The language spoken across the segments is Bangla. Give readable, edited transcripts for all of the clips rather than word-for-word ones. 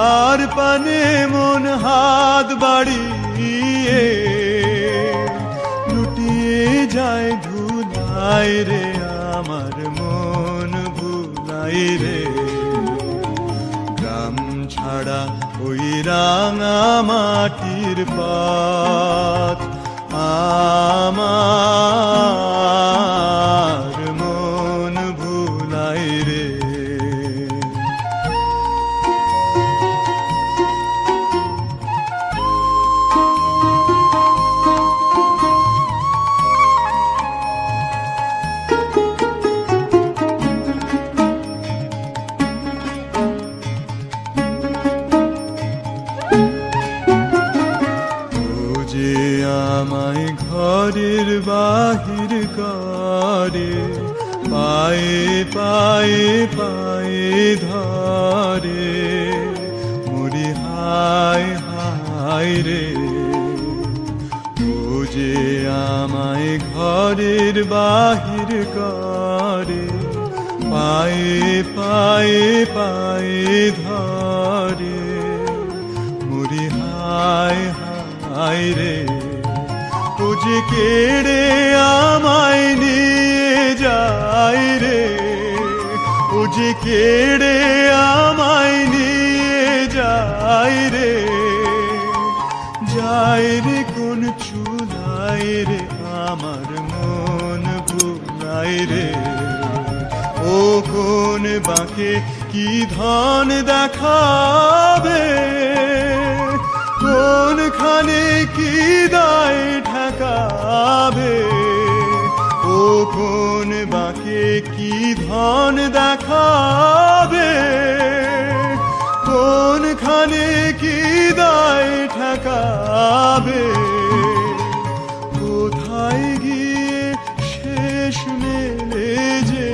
তার পানে মন হাত বাড়িয়ে লুটিয়ে যায় ধুলাই রে আমার মন ভুলাই রে। গ্রাম ছাড়া ওই রাঙা মাটির পথ আমার মন ভুলাই রে। আমায় ঘরের বাহির করে পায়ে পায়ে পায়ে ধরে মরি হায় হায় রে। ও যে আমায় ঘরের বাহির করে পায়ে পায়ে পায়ে ধরে মরি হায় হায় রে। ও যে কেড়ে আমায় নিয়ে যায় রে, ও যে কেড়ে আমায় নিয়ে যায় রে। যায় রে কোন চুলায় রে আমার মন ভুলাই রে। ও কোন বাঁকে কি ধন দেখাবে, কোনখানে কি দায় ঠেকাবে। ও কোন বাঁকে কি ধন দেখাবে, কোনখানে কি দায় ঠেকাবে। কোথায় গিয়ে শেষ মেলে যে,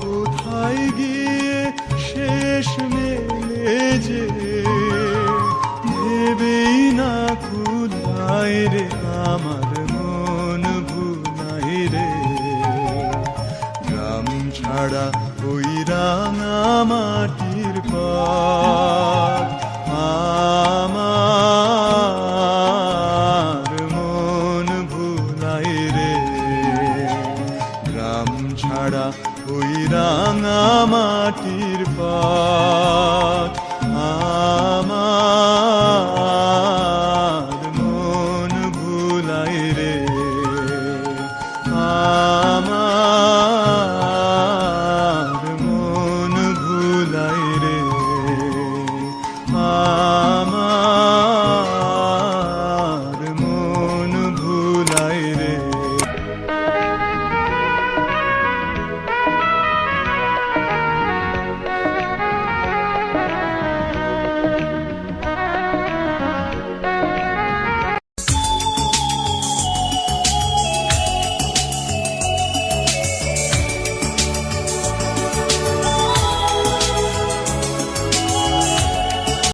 কোথায় গিয়ে শেষ মেলে যে।